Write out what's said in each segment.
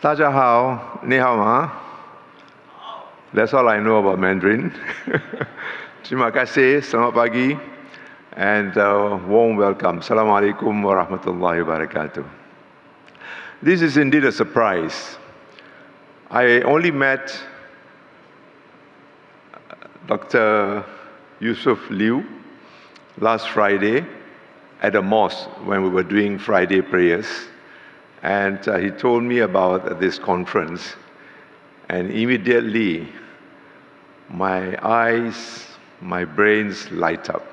大家好，你好吗? That's all I know about Mandarin. Terima kasih, selamat pagi, and warm welcome. Assalamualaikum warahmatullahi wabarakatuh. This is indeed a surprise. I only met Dr. Yusuf Liu last Friday at a mosque when we were doing Friday prayers. And he told me about this conference. And immediately, my eyes, my brains light up.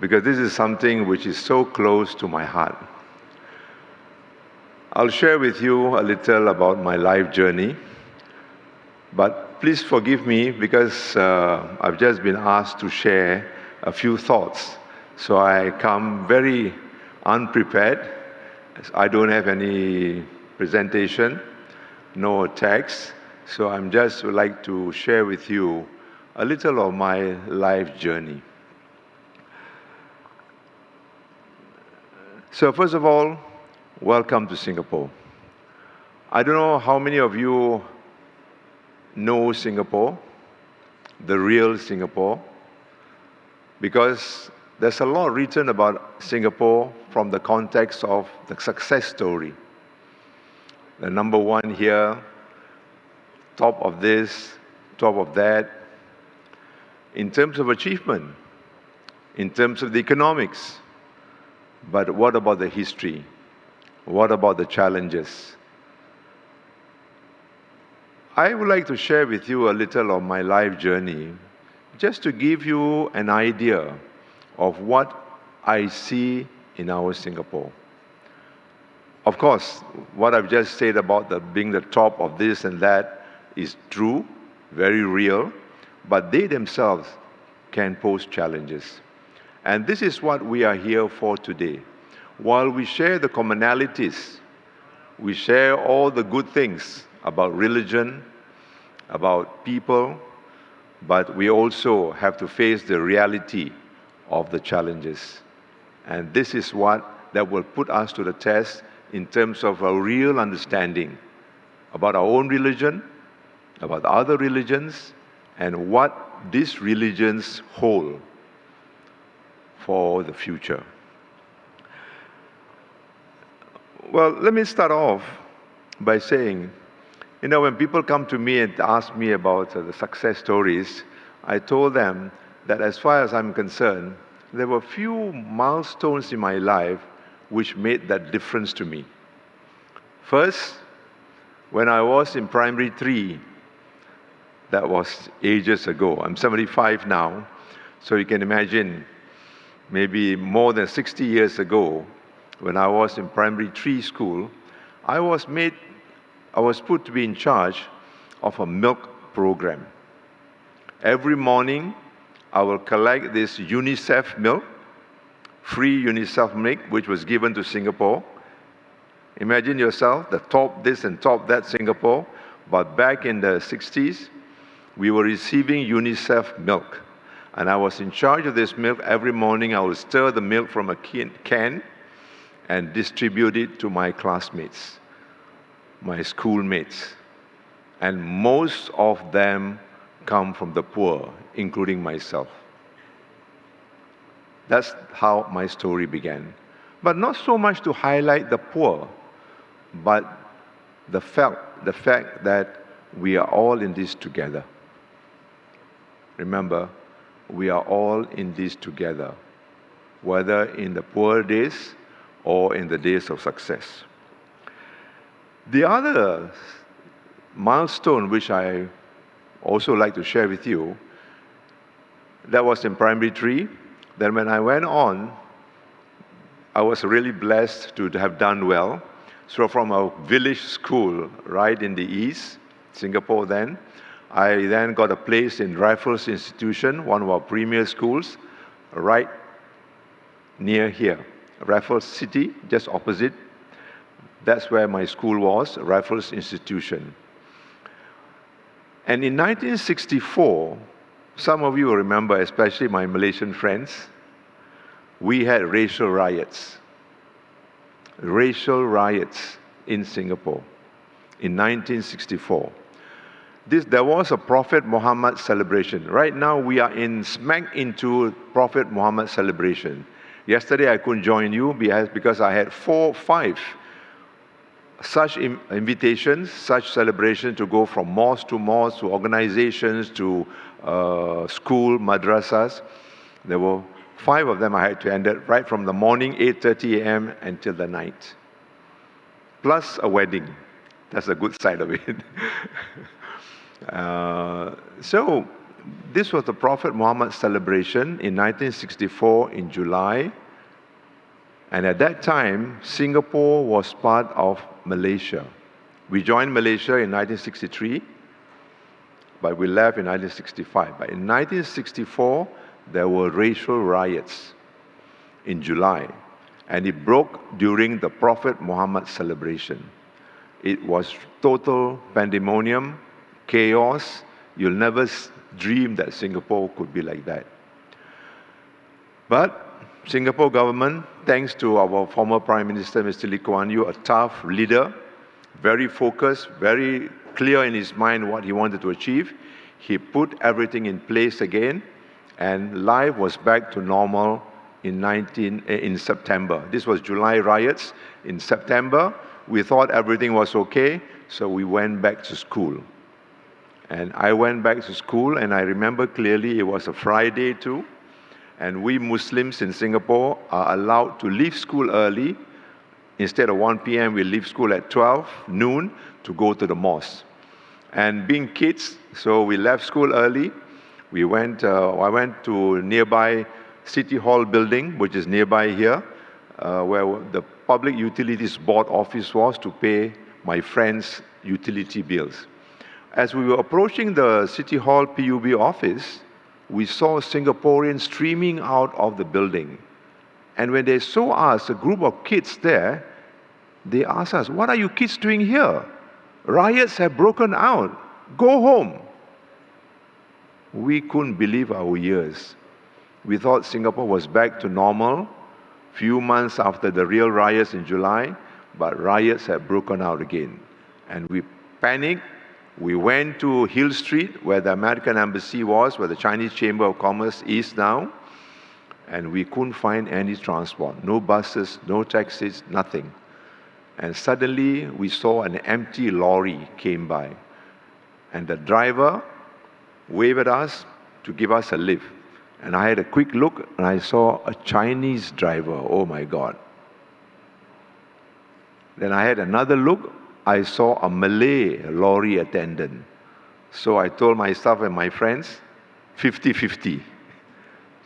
Because this is something which is so close to my heart. I'll share with you a little about my life journey. But please forgive me because I've just been asked to share a few thoughts. So I come very unprepared. I don't have any presentation, no text. So I'm just would like to share with you a little of my life journey. So first of all, welcome to Singapore. I don't know how many of you know Singapore, the real Singapore, because there's a lot written about Singapore from the context of the success story. The number one here, top of this, top of that. In terms of achievement, in terms of the economics. But what about the history? What about the challenges? I would like to share with you a little of my life journey, just to give you an idea of what I see in our Singapore. Of course, what I've just said about being the top of this and that is true, very real, but they themselves can pose challenges. And this is what we are here for today. While we share the commonalities, we share all the good things about religion, about people, but we also have to face the reality of the challenges. And this is what that will put us to the test in terms of a real understanding about our own religion, about other religions, and what these religions hold for the future. Well, let me start off by saying, when people come to me and ask me about the success stories, I told them that as far as I'm concerned, there were few milestones in my life which made that difference to me. First, when I was in primary 3, that was ages ago. I'm 75 now, so you can imagine maybe more than 60 years ago, when I was in primary 3 school, I was put to be in charge of a milk program. Every morning, I will collect this UNICEF milk, free UNICEF milk, which was given to Singapore. Imagine yourself, the top this and top that Singapore, but back in the 60s, we were receiving UNICEF milk. And I was in charge of this milk. Every morning, I would stir the milk from a can and distribute it to my classmates, my schoolmates. And most of them come from the poor, including myself. That's how my story began. But not so much to highlight the poor, but the fact that we are all in this together. Remember, we are all in this together, whether in the poor days or in the days of success. The other milestone which I also like to share with you, that was in primary 3. Then when I went on, I was really blessed to have done well. So from a village school right in the east, Singapore then, I then got a place in Raffles Institution, one of our premier schools, right near here. Raffles City, just opposite. That's where my school was, Raffles Institution. And in 1964, some of you will remember, especially my Malaysian friends, we had racial riots. Racial riots in Singapore. in 1964. There was a Prophet Muhammad celebration. Right now, we are smack into Prophet Muhammad celebration. Yesterday, I couldn't join you because I had 5 such invitations, such celebrations to go from mosque to mosque, to organizations, to school, madrasas. There were 5 of them I had to end it right from the morning, 8:30 a.m. until the night. Plus a wedding. That's the good side of it. So this was the Prophet Muhammad celebration in 1964 in July. And at that time, Singapore was part of Malaysia. We joined Malaysia in 1963, but we left in 1965. But in 1964, there were racial riots in July, and it broke during the Prophet Muhammad celebration. It was total pandemonium, chaos. You'll never dream that Singapore could be like that. But Singapore government, thanks to our former Prime Minister, Mr. Lee Kuan Yew, a tough leader, very focused, very clear in his mind what he wanted to achieve, he put everything in place again, and life was back to normal in September. This was July riots. In September, we thought everything was okay, so we went back to school. And I went back to school, and I remember clearly it was a Friday too. And we Muslims in Singapore are allowed to leave school early. Instead of 1 p.m., we leave school at 12 noon to go to the mosque. And being kids, so we left school early. I went to nearby City Hall building, which is nearby here, where the Public Utilities Board office was, to pay my friends' utility bills. As we were approaching the City Hall PUB office, we saw Singaporeans streaming out of the building. And when they saw us, a group of kids there, they asked us, "What are you kids doing here? Riots have broken out. Go home." We couldn't believe our ears. We thought Singapore was back to normal, few months after the real riots in July, but riots had broken out again. And we panicked. We went to Hill Street, where the American Embassy was, where the Chinese Chamber of Commerce is now, and we couldn't find any transport. No buses, no taxis, nothing. And suddenly, we saw an empty lorry came by. And the driver waved at us to give us a lift. And I had a quick look, and I saw a Chinese driver. Oh my God. Then I had another look. I saw a Malay lorry attendant. So I told myself and my friends, 50-50.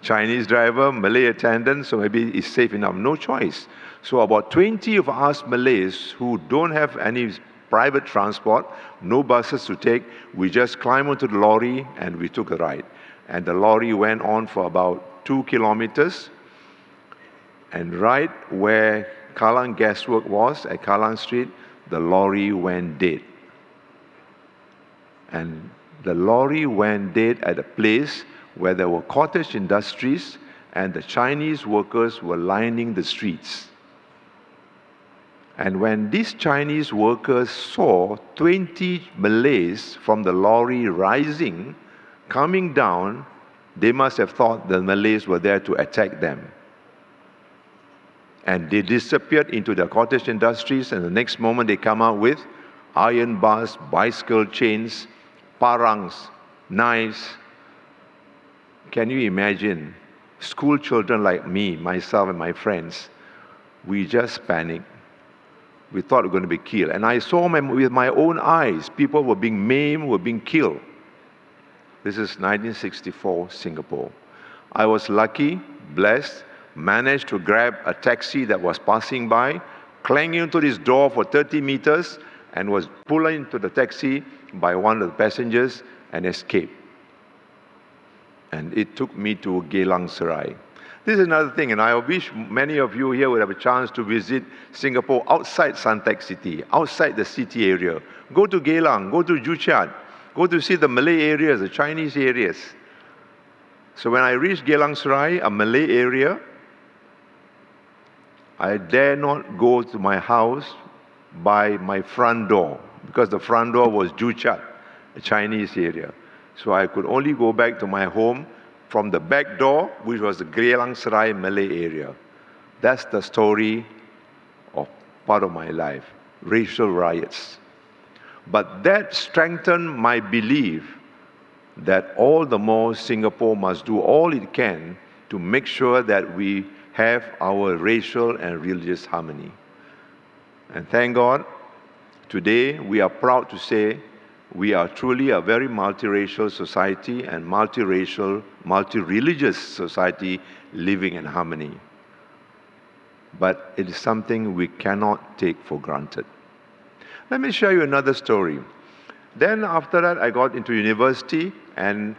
Chinese driver, Malay attendant, so maybe it's safe enough. No choice. So about 20 of us Malays who don't have any private transport, no buses to take, we just climbed onto the lorry and we took a ride. And the lorry went on for about 2 kilometers. And right where Kallang Gasworks was, at Kallang Street, the lorry went dead. And the lorry went dead at a place where there were cottage industries and the Chinese workers were lining the streets. And when these Chinese workers saw 20 Malays from the lorry rising, coming down, they must have thought the Malays were there to attack them. And they disappeared into the cottage industries, and the next moment they come out with iron bars, bicycle chains, parangs, knives. Can you imagine? School children like me, myself and my friends, we just panicked. We thought we were going to be killed. And I saw with my own eyes, people were being maimed, were being killed. This is 1964 Singapore. I was lucky, blessed, managed to grab a taxi that was passing by, clang into this door for 30 meters, and was pulled into the taxi by one of the passengers and escaped. And it took me to Geylang Serai. This is another thing, and I wish many of you here would have a chance to visit Singapore outside Suntec City, outside the city area. Go to Geylang, go to Joo Chiat, go to see the Malay areas, the Chinese areas. So when I reached Geylang Serai, a Malay area, I dare not go to my house by my front door because the front door was Juchat, a Chinese area. So I could only go back to my home from the back door, which was the Geylang Serai Malay area. That's the story of part of my life, racial riots. But that strengthened my belief that all the more Singapore must do all it can to make sure that we have our racial and religious harmony. And thank God, today we are proud to say we are truly a very multiracial society and multiracial, multi-religious society living in harmony. But it is something we cannot take for granted. Let me share you another story. Then after that, I got into university and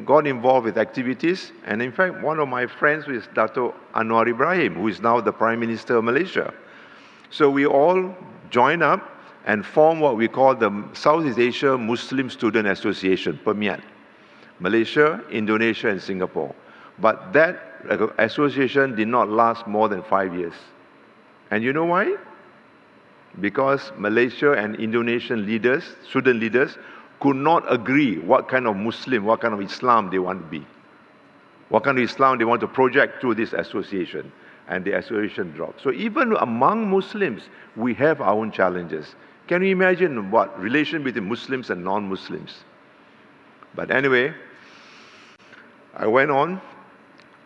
got involved with activities. And in fact, one of my friends was Dato' Anwar Ibrahim, who is now the Prime Minister of Malaysia. So we all joined up and formed what we call the Southeast Asia Muslim Student Association, PERMIAT. Malaysia, Indonesia, and Singapore. But that association did not last more than 5 years. And you know why? Because Malaysia and Indonesian leaders, student leaders, could not agree what kind of Muslim, what kind of Islam they want to be. What kind of Islam they want to project through this association. And the association dropped. So even among Muslims, we have our own challenges. Can you imagine what relation between Muslims and non-Muslims? But anyway, I went on.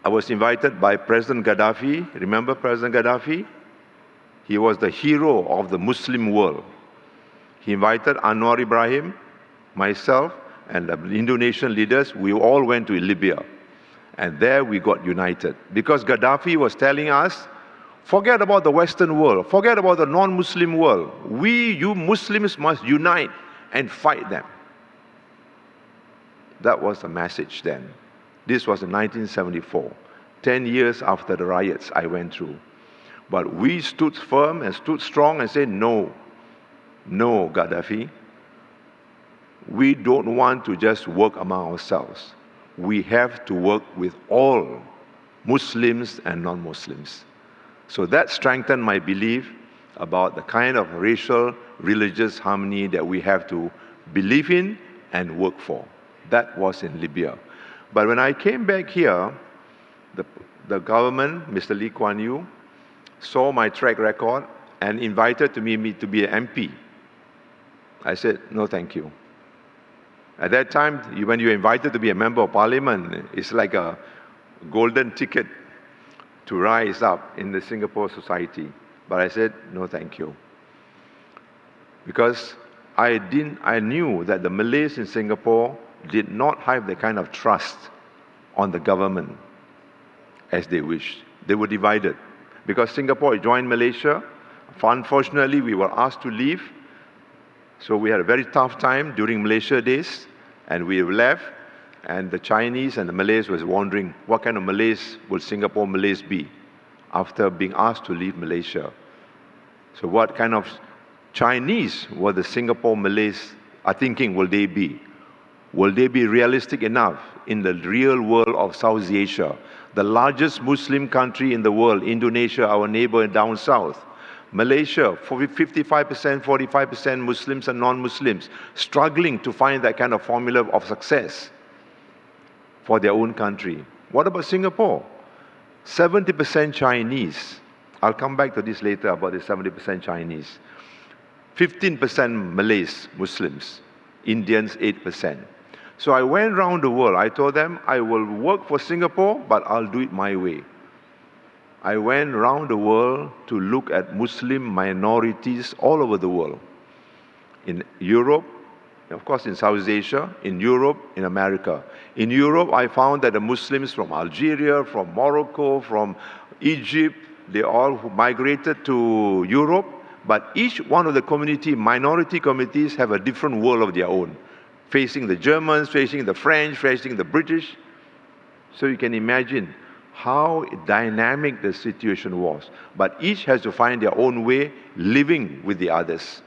I was invited by President Gaddafi. Remember President Gaddafi? He was the hero of the Muslim world. He invited Anwar Ibrahim, myself, and the Indonesian leaders. We all went to Libya. And there we got united. Because Gaddafi was telling us, forget about the Western world, forget about the non-Muslim world. We, you Muslims, must unite and fight them. That was the message then. This was in 1974, 10 years after the riots I went through. But we stood firm and stood strong and said, no, no, Gaddafi. We don't want to just work among ourselves. We have to work with all Muslims and non-Muslims. So that strengthened my belief about the kind of racial, religious harmony that we have to believe in and work for. That was in Libya. But when I came back here, the government, Mr. Lee Kuan Yew, saw my track record and invited me to be an MP. I said, no, thank you. At that time, when you're invited to be a member of parliament, it's like a golden ticket to rise up in the Singapore society. But I said, no, thank you. Because I knew that the Malays in Singapore did not have the kind of trust on the government as they wished. They were divided. Because Singapore joined Malaysia, unfortunately we were asked to leave. So we had a very tough time during Malaysia days, and we left, and the Chinese and the Malays was wondering, what kind of Malays will Singapore Malays be after being asked to leave Malaysia? So what kind of Chinese were the Singapore Malays are thinking will they be? Will they be realistic enough in the real world of South Asia? The largest Muslim country in the world, Indonesia, our neighbor down south. Malaysia, 55%, 45% Muslims and non-Muslims, struggling to find that kind of formula of success for their own country. What about Singapore? 70% Chinese. I'll come back to this later about the 70% Chinese. 15% Malays, Muslims. Indians, 8%. So I went around the world. I told them, I will work for Singapore, but I'll do it my way. I went around the world to look at Muslim minorities all over the world. In Europe, of course in South Asia, in Europe, in America. In Europe, I found that the Muslims from Algeria, from Morocco, from Egypt, they all migrated to Europe, but each one of the minority communities have a different world of their own, facing the Germans, facing the French, facing the British. So you can imagine how dynamic the situation was. But each has to find their own way living with the others.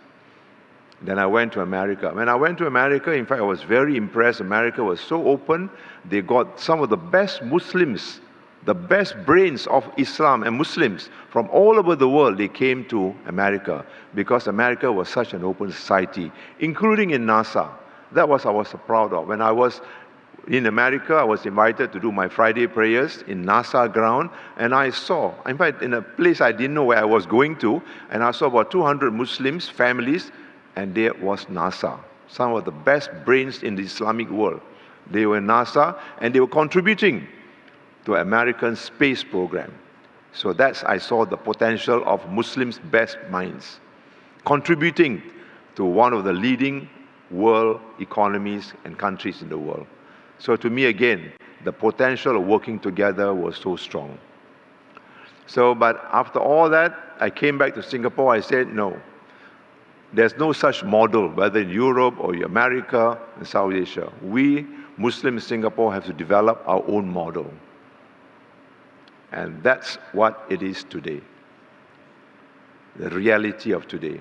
Then I went to America. When I went to America, in fact, I was very impressed. America was so open. They got some of the best Muslims The best brains of Islam and Muslims from all over the world, they came to America because America was such an open society, including in NASA. That was I was so proud of. When I was in America, I was invited to do my Friday prayers in NASA ground, and I saw, in fact, in a place I didn't know where I was going to, and I saw about 200 Muslims, families, and there was NASA. Some of the best brains in the Islamic world. They were in NASA, and they were contributing to American space program. So I saw the potential of Muslims' best minds, contributing to one of the leading world economies and countries in the world. So to me, again, the potential of working together was so strong. So, but after all that, I came back to Singapore. I said, no, there's no such model, whether in Europe or in America and South Asia. We, Muslims in Singapore, have to develop our own model. And that's what it is today, the reality of today.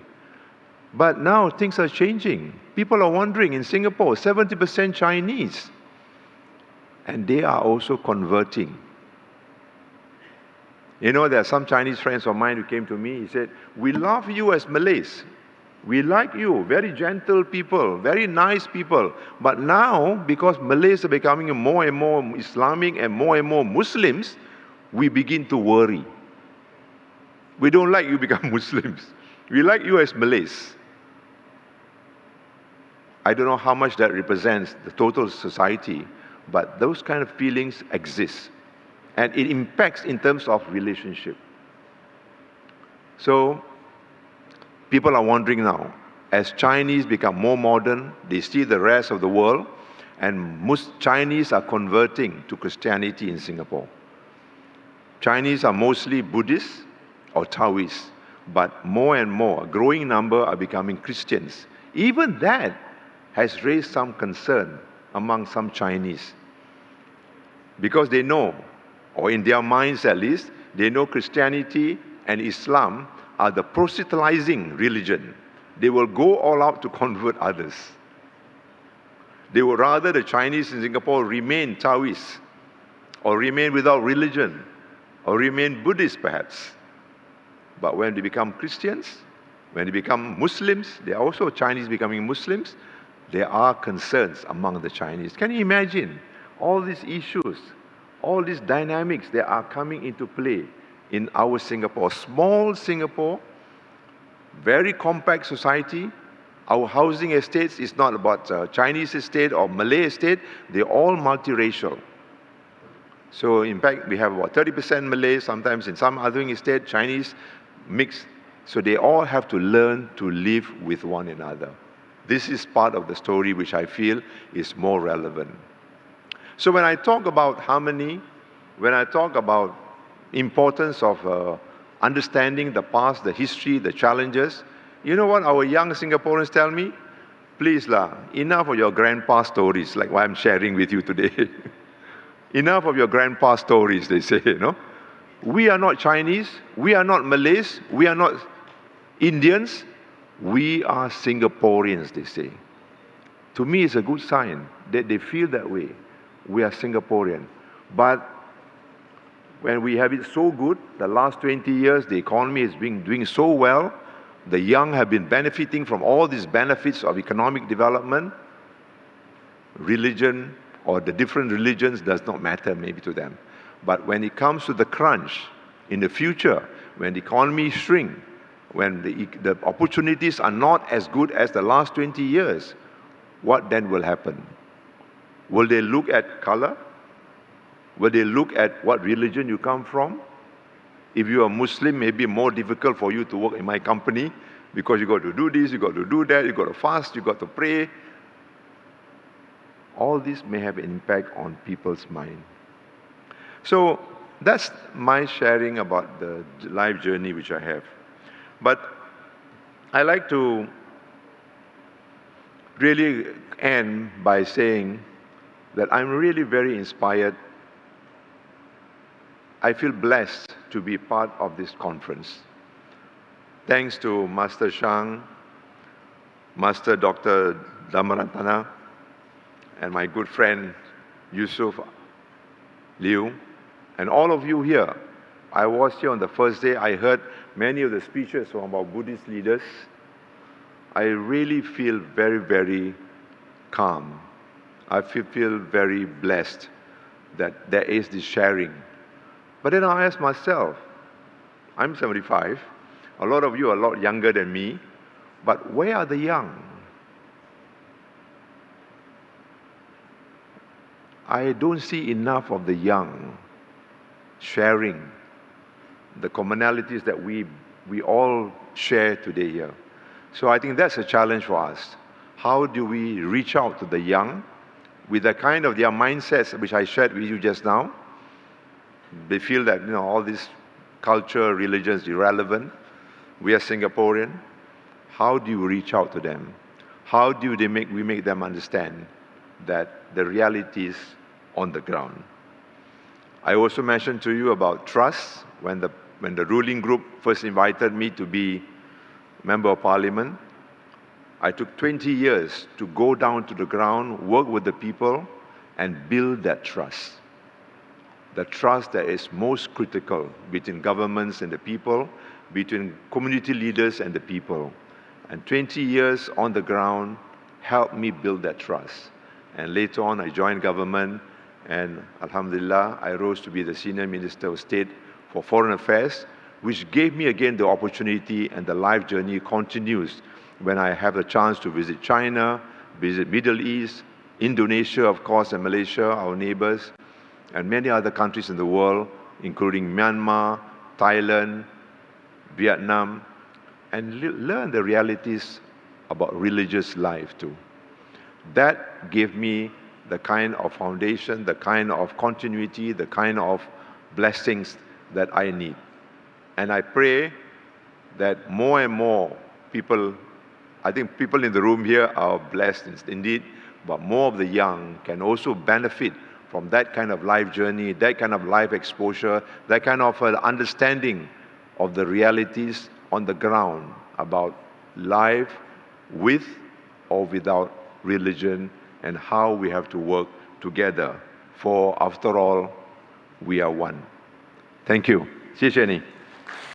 But now things are changing. People are wondering, in Singapore, 70% Chinese. And they are also converting. You know, there are some Chinese friends of mine who came to me. He said, we love you as Malays. We like you, very gentle people, very nice people. But now, because Malays are becoming more and more Islamic and more Muslims, we begin to worry. We don't like you become Muslims. We like you as Malays. I don't know how much that represents the total society, but those kind of feelings exist. And it impacts in terms of relationship. So, people are wondering now, as Chinese become more modern, they see the rest of the world, and most Chinese are converting to Christianity in Singapore. Chinese are mostly Buddhists or Taoists, but more and more, a growing number are becoming Christians. Even that has raised some concern among some Chinese. Because they know, or in their minds at least, they know Christianity and Islam are the proselytizing religion. They will go all out to convert others. They would rather the Chinese in Singapore remain Taoists, or remain without religion, or remain Buddhists perhaps. But when they become Christians, when they become Muslims, they are also Chinese becoming Muslims, there are concerns among the Chinese. Can you imagine all these issues, all these dynamics that are coming into play in our Singapore, small Singapore, very compact society. Our housing estates is not about Chinese estate or Malay estate, they're all multiracial. So in fact, we have about 30% Malay, sometimes in some other estate, Chinese mixed. So they all have to learn to live with one another. This is part of the story which I feel is more relevant. So when I talk about harmony, when I talk about importance of understanding the past, the history, the challenges, you know what our young Singaporeans tell me? Please enough of your grandpa stories, like what I'm sharing with you today. Enough of your grandpa stories, they say, you know. We are not Chinese, we are not Malays, we are not Indians, we are Singaporeans, they say. To me, it's a good sign that they feel that way. We are Singaporean. But when we have it so good, the last 20 years, the economy has been doing so well, the young have been benefiting from all these benefits of economic development, religion, or the different religions does not matter maybe to them. But when it comes to the crunch, in the future, when the economy shrink, when the opportunities are not as good as the last 20 years, what then will happen? Will they look at color? Will they look at what religion you come from? If you are Muslim, maybe more difficult for you to work in my company because you got to do this, you got to do that, you got to fast, you got to pray. All this may have an impact on people's mind. So that's my sharing about the life journey which I have. But I like to really end by saying that I'm really very inspired. I feel blessed to be part of this conference. Thanks to Master Shang, Master Dr. Dhammarantana, and my good friend Yusuf Liu, And all of you here, I was here on the first day, I heard many of the speeches from our Buddhist leaders. I really feel very, very calm. I feel very blessed that there is this sharing. But then I ask myself, I'm 75, a lot of you are a lot younger than me, but where are the young? I don't see enough of the young sharing the commonalities that we all share today here. So I think that's a challenge for us. How do we reach out to the young with the kind of their mindsets which I shared with you just now? They feel that all this culture, religion is irrelevant. We are Singaporean. How do you reach out to them? How do we make them understand that the reality is on the ground? I also mentioned to you about trust. When the ruling group first invited me to be Member of Parliament, I took 20 years to go down to the ground, work with the people, and build that trust. The trust that is most critical between governments and the people, between community leaders and the people. And 20 years on the ground helped me build that trust. And later on, I joined government, and Alhamdulillah, I rose to be the Senior Minister of State for Foreign Affairs, which gave me again the opportunity, and the life journey continues when I have the chance to visit China, visit Middle East, Indonesia, of course, and Malaysia, our neighbors, and many other countries in the world, including Myanmar, Thailand, Vietnam, and learn the realities about religious life too. That gave me the kind of foundation, the kind of continuity, the kind of blessings that I need. And I pray that more and more people, I think people in the room here are blessed indeed, but more of the young can also benefit from that kind of life journey, that kind of life exposure, that kind of understanding of the realities on the ground about life with or without religion, and how we have to work together. For after all, we are one. Thank you. 谢谢你。